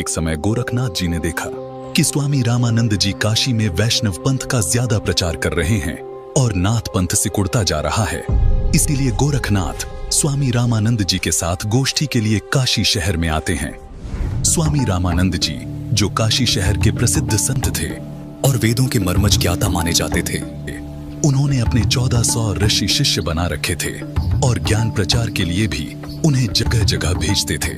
एक समय गोरखनाथ जी ने देखा कि स्वामी रामानंद जी काशी में वैष्णव पंथ का ज्यादा प्रचार कर रहे हैं और नाथ पंथ सिकुड़ता जा रहा है। इसीलिए गोरखनाथ स्वामी रामानंद जी के साथ गोष्ठी के लिए काशी शहर में आते हैं। स्वामी रामानंद जी, जो काशी शहर के प्रसिद्ध संत थे और वेदों के मर्मज्ञ ज्ञाता माने जाते थे, उन्होंने अपने 1400 ऋषि शिष्य बना रखे थे और ज्ञान प्रचार के लिए भी उन्हें जगह जगह भेजते थे।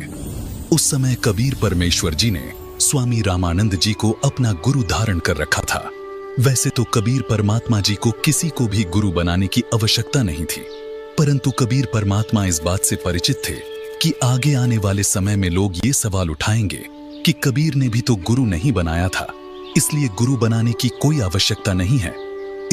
उस समय कबीर परमेश्वर जी ने स्वामी रामानंद जी को अपना गुरु धारण कर रखा था। वैसे तो कबीर परमात्मा जी को किसी को भी गुरु बनाने की आवश्यकता नहीं थी, परंतु कबीर परमात्मा इस बात से परिचित थे कि आगे आने वाले समय में लोग ये सवाल उठाएंगे कि कबीर ने भी तो गुरु नहीं बनाया था, इसलिए गुरु बनाने की कोई आवश्यकता नहीं है।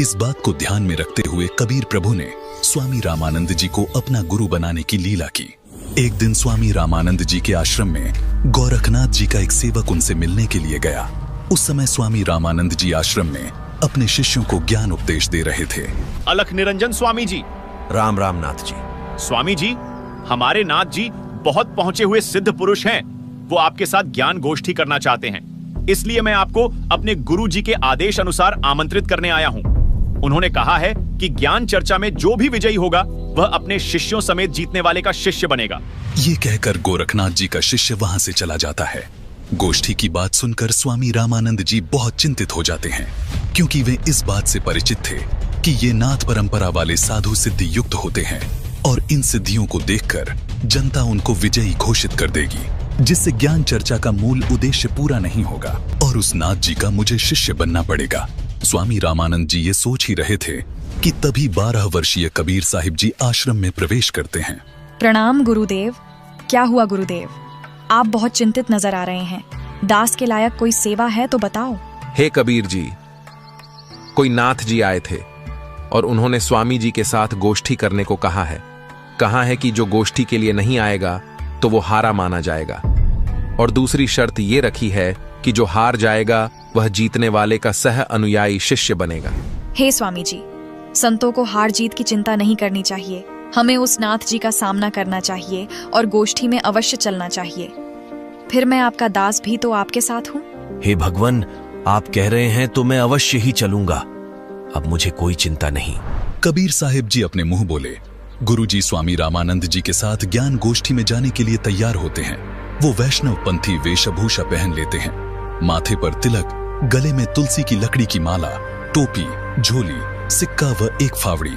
इस बात को ध्यान में रखते हुए कबीर प्रभु ने स्वामी रामानंद जी को अपना गुरु बनाने की लीला की। एक दिन स्वामी रामानंद जी के आश्रम में गोरखनाथ जी का एक सेवक उनसे मिलने के लिए गया। उस समय स्वामी रामानंद जी आश्रम में अपने शिष्यों को ज्ञान उपदेश दे रहे थे। अलख निरंजन स्वामी जी। राम राम नाथ जी। स्वामी जी, हमारे नाथ जी बहुत पहुंचे हुए सिद्ध पुरुष हैं। वो आपके साथ ज्ञान गोष्ठी करना चाहते हैं, इसलिए मैं आपको अपने गुरु जी के आदेश अनुसार आमंत्रित करने आया हूँ। उन्होंने कहा है कि ज्ञान चर्चा में जो भी विजयी होगा वह अपने शिष्यों समेत जीतने वाले का शिष्य बनेगा। ये कहकर गोरखनाथ जी का शिष्य वहां से चला जाता है। गोष्ठी की बात सुनकर स्वामी रामानंद जी बहुत चिंतित हो जाते हैं, क्योंकि वे इस बात से परिचित थे कि ये नाथ परंपरा वाले साधु सिद्धि युक्त होते हैं और इन सिद्धियों को देखकर जनता उनको विजयी घोषित कर देगी, जिससे ज्ञान चर्चा का मूल उद्देश्य पूरा नहीं होगा और उस नाथ जी का मुझे शिष्य बनना पड़ेगा। स्वामी रामानंद जी ये सोच ही रहे थे कि तभी 12 वर्षीय कबीर साहिब जी आश्रम में प्रवेश करते हैं। प्रणाम गुरुदेव। क्या हुआ गुरुदेव? आप बहुत चिंतित नजर आ रहे हैं। दास के लायक कोई सेवा है तो बताओ। हे कबीर जी, कोई नाथ जी आए थे और उन्होंने स्वामी जी के साथ गोष्ठी करने को कहा है कि जो गोष्ठी के लिए नहीं आएगा तो वो हारा माना जाएगा, और दूसरी शर्त ये रखी है कि जो हार जाएगा वह जीतने वाले का सह अनुयायी शिष्य बनेगा। हे स्वामी जी, संतों को हार जीत की चिंता नहीं करनी चाहिए। हमें उस नाथ जी का सामना करना चाहिए और गोष्ठी में अवश्य चलना चाहिए। फिर मैं आपका दास भी तो आपके साथ हूँ। हे भगवान, आप कह रहे हैं तो मैं अवश्य ही चलूंगा। अब मुझे कोई चिंता नहीं। कबीर साहिब जी अपने मुंह बोले। गुरुजी स्वामी रामानंद जी के साथ ज्ञान गोष्ठी में जाने के लिए तैयार होते हैं। वो वैष्णव पंथी वेशभूषा पहन लेते हैं, माथे पर तिलक, गले में तुलसी की लकड़ी की माला, टोपी, झोली, सिक्का व एक फावड़ी।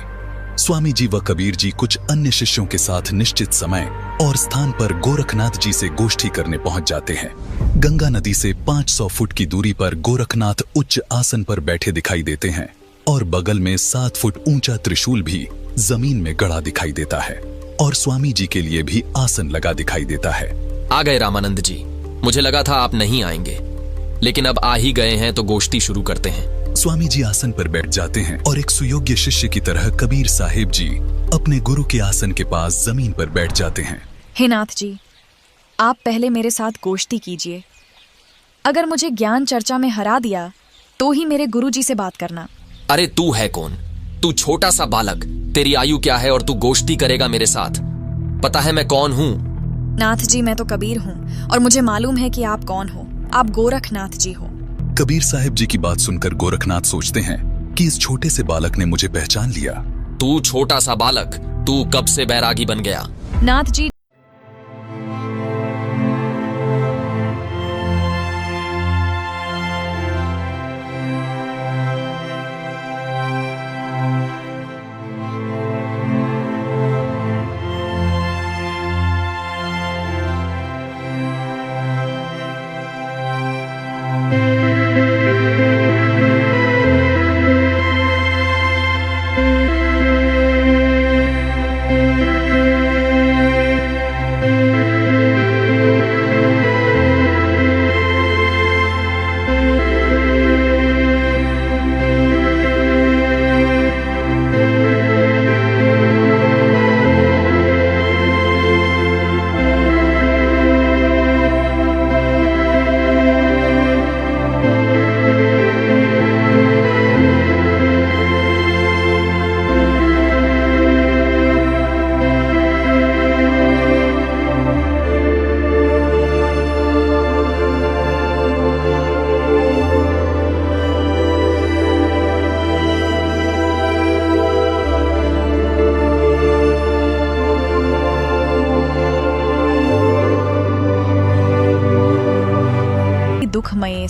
स्वामी जी व कबीर जी कुछ अन्य शिष्यों के साथ निश्चित समय और स्थान पर गोरखनाथ जी से गोष्ठी करने पहुंच जाते हैं। गंगा नदी से 500 फुट की दूरी पर गोरखनाथ उच्च आसन पर बैठे दिखाई देते हैं और बगल में 7 फुट ऊंचा त्रिशूल भी जमीन में गड़ा दिखाई देता है और स्वामी जी के लिए भी आसन लगा दिखाई देता है। आ गए रामानंद जी। मुझे लगा था आप नहीं आएंगे, लेकिन अब आ ही गए हैं तो गोष्ठी शुरू करते हैं। स्वामी जी आसन पर बैठ जाते हैं और एक सुयोग्य शिष्य की तरह कबीर साहिब जी अपने गुरु के आसन के पास जमीन पर बैठ जाते हैं। हे नाथ जी, आप पहले मेरे साथ गोष्ठी कीजिए। अगर मुझे ज्ञान चर्चा में हरा दिया तो ही मेरे गुरु जी से बात करना। अरे तू है कौन? तू छोटा सा बालक, तेरी आयु क्या है और तू गोष्ठी करेगा मेरे साथ? पता है मैं कौन हूँ? नाथ जी, मैं तो कबीर हूँ और मुझे मालूम है कि आप कौन हो। आप गोरखनाथ जी हो। कबीर साहिब जी की बात सुनकर गोरखनाथ सोचते हैं कि इस छोटे से बालक ने मुझे पहचान लिया। तू छोटा सा बालक, तू कब से बैरागी बन गया? नाथ जी,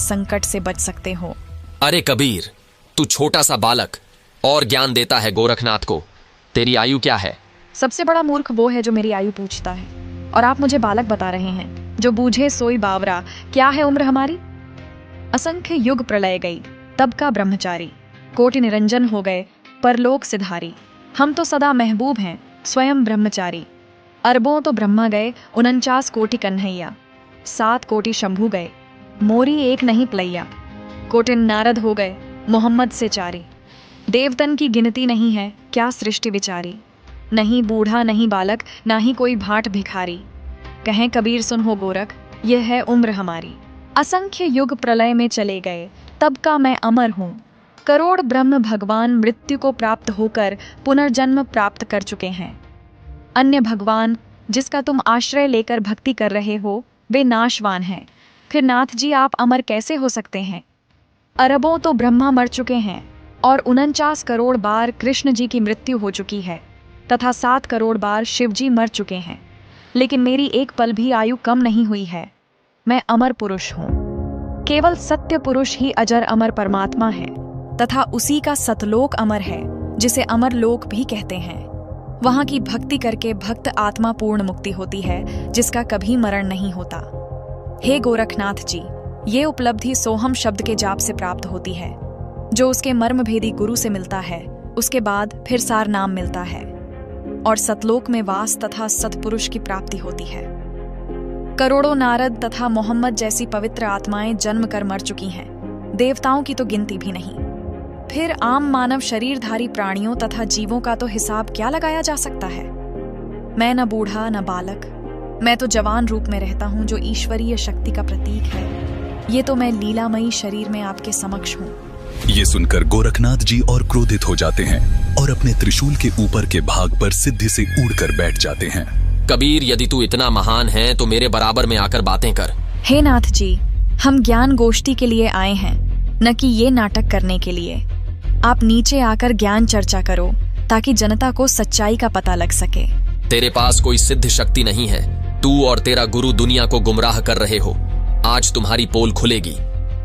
संकट से बच सकते हो। अरे कबीर, तू छोटा सा बालक और ज्ञान देता है गोरखनाथ को। तेरी आयु क्या है? सबसे बड़ा मूर्ख वो है जो मेरी आयु पूछता है, और आप मुझे बालक बता रहे हैं। जो बूझे सोई बावरा, क्या है उम्र हमारी? असंख्य युग प्रलय गई, तब का ब्रह्मचारी। कोटि निरंजन हो गए, परलोक सिधारी। हम तो सदा महबूब हैं, स्वयं ब्रह्मचारी। अरबों तो ब्रह्मा गए, 49 कोटि कन्हैया। 7 कोटि शंभू गए, मोरी एक नहीं प्लैया। कोटि नारद हो गए, मोहम्मद से चारी। देवतन की गिनती नहीं है, क्या सृष्टि विचारी। नहीं बूढ़ा नहीं बालक, ना ही कोई भाट भिखारी। कहें कबीर सुन हो गोरख, यह है उम्र हमारी। असंख्य युग प्रलय में चले गए, तब का मैं अमर हूँ। करोड़ ब्रह्म भगवान मृत्यु को प्राप्त होकर पुनर्जन्म प्राप्त कर चुके हैं। अन्य भगवान जिसका तुम आश्रय लेकर भक्ति कर रहे हो, वे नाशवान हैं। फिर नाथ जी आप अमर कैसे हो सकते हैं? अरबों तो ब्रह्मा मर चुके हैं, और 49 करोड़ बार कृष्ण जी की मृत्यु हो चुकी है, तथा 7 करोड़ बार शिव जी मर चुके हैं। लेकिन मेरी एक पल भी आयु कम नहीं हुई है। मैं अमर पुरुष हूँ। केवल सत्य पुरुष ही अजर अमर परमात्मा है, तथा उसी का सतलोक अमर है, जिसे अमर लोक भी कहते हैं। वहां की भक्ति करके भक्त आत्मा पूर्ण मुक्ति होती है, जिसका कभी मरण नहीं होता। हे गोरखनाथ जी, ये उपलब्धि सोहम शब्द के जाप से प्राप्त होती है, जो उसके मर्म भेदी गुरु से मिलता है। उसके बाद फिर सार नाम मिलता है, और सतलोक में वास तथा सतपुरुष की प्राप्ति होती है। करोड़ों नारद तथा मोहम्मद जैसी पवित्र आत्माएं जन्म कर मर चुकी हैं, देवताओं की तो गिनती भी नहीं। फिर आम मानव शरीरधारी प्राणियों तथा जीवों का तो हिसाब क्या लगाया जा सकता है। मैं न बूढ़ा न बालक, मैं तो जवान रूप में रहता हूँ, जो ईश्वरीय शक्ति का प्रतीक है। ये तो मैं लीलामयी शरीर में आपके समक्ष हूँ। ये सुनकर गोरखनाथ जी और क्रोधित हो जाते हैं और अपने त्रिशूल के ऊपर के भाग पर सिद्धि से उड़कर बैठ जाते हैं। कबीर, यदि तू इतना महान है तो मेरे बराबर में आकर बातें कर। हे नाथ जी, हम ज्ञान गोष्ठी के लिए आए हैं, न कि ये नाटक करने के लिए। आप नीचे आकर ज्ञान चर्चा करो, ताकि जनता को सच्चाई का पता लग सके। तेरे पास कोई सिद्ध शक्ति नहीं है। तू और तेरा गुरु दुनिया को गुमराह कर रहे हो। आज तुम्हारी पोल खुलेगी।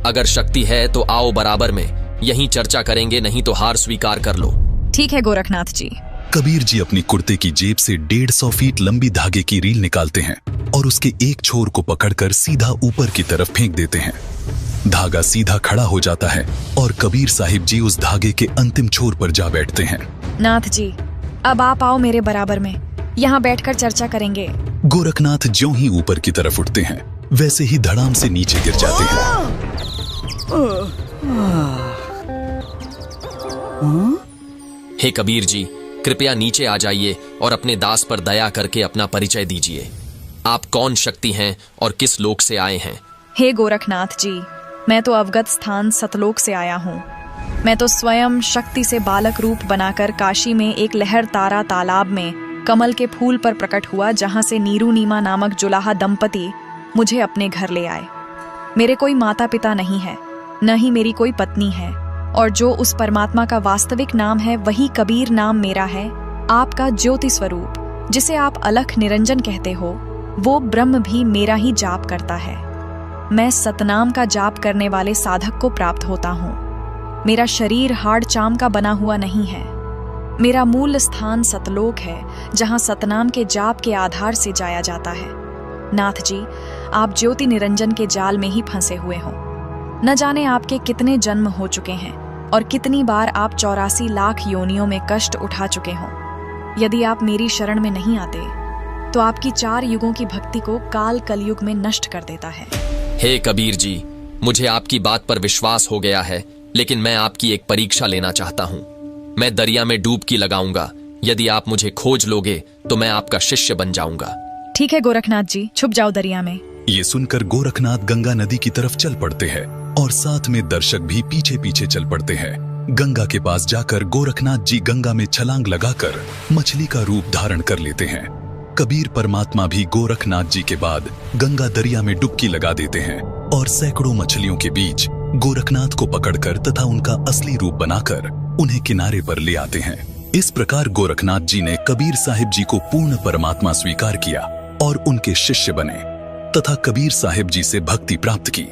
अगर शक्ति है तो आओ बराबर में, यहीं चर्चा करेंगे, नहीं तो हार स्वीकार कर लो। ठीक है गोरखनाथ जी। कबीर जी अपनी कुर्ते की जेब से 150 फीट लंबी धागे की रील निकालते हैं और उसके एक छोर को पकड़कर सीधा ऊपर की तरफ फेंक देते हैं। धागा सीधा खड़ा हो जाता है और कबीर साहिब जी उस धागे के अंतिम छोर पर जा बैठते हैं। नाथ जी, अब आप आओ मेरे बराबर में, यहाँ बैठकर चर्चा करेंगे। गोरखनाथ ज्यों ही ऊपर की तरफ उठते हैं, वैसे ही धड़ाम से नीचे गिर जाते हैं। हे कबीर जी, कृपया नीचे आ जाइए और अपने दास पर दया करके अपना परिचय दीजिए। आप कौन शक्ति हैं और किस लोक से आए हैं? हे गोरखनाथ जी, मैं तो अवगत स्थान सतलोक से आया हूँ। मैं तो स्वयं शक्ति से बालक रूप बनाकर काशी में एक लहर तारा तालाब में कमल के फूल पर प्रकट हुआ, जहाँ से नीरू नीमा नामक जुलाहा दंपति मुझे अपने घर ले आए। मेरे कोई माता पिता नहीं है, न ही मेरी कोई पत्नी है, और जो उस परमात्मा का वास्तविक नाम है वही कबीर नाम मेरा है। आपका ज्योति स्वरूप, जिसे आप अलख निरंजन कहते हो, वो ब्रह्म भी मेरा ही जाप करता है। मैं सतनाम का जाप करने वाले साधक को प्राप्त होता हूँ। मेरा शरीर हाड़ चाम का बना हुआ नहीं है। मेरा मूल स्थान सतलोक है, जहाँ सतनाम के जाप के आधार से जाया जाता है। नाथ जी, आप ज्योति निरंजन के जाल में ही फंसे हुए हो। न जाने आपके कितने जन्म हो चुके हैं और कितनी बार आप 84 लाख योनियों में कष्ट उठा चुके हो। यदि आप मेरी शरण में नहीं आते तो आपकी 4 युगों की भक्ति को काल कलयुग में नष्ट कर देता है। हे कबीर जी, मुझे आपकी बात पर विश्वास हो गया है, लेकिन मैं आपकी एक परीक्षा लेना चाहता हूँ। मैं दरिया में डुबकी लगाऊंगा। यदि आप मुझे खोज लोगे तो मैं आपका शिष्य बन जाऊंगा। ठीक है गोरखनाथ जी, छुप जाओ दरिया में। ये सुनकर गोरखनाथ गंगा नदी की तरफ चल पड़ते हैं और साथ में दर्शक भी पीछे पीछे चल पड़ते हैं। गंगा के पास जाकर गोरखनाथ जी गंगा में छलांग लगाकर मछली का रूप धारण कर लेते हैं। कबीर परमात्मा भी गोरखनाथ जी के बाद गंगा दरिया में डुबकी लगा देते हैं और सैकड़ों मछलियों के बीच गोरखनाथ को पकड़कर तथा उनका असली रूप बनाकर उन्हें किनारे पर ले आते हैं। इस प्रकार गोरखनाथ जी ने कबीर साहिब जी को पूर्ण परमात्मा स्वीकार किया और उनके शिष्य बने तथा कबीर साहिब जी से भक्ति प्राप्त की।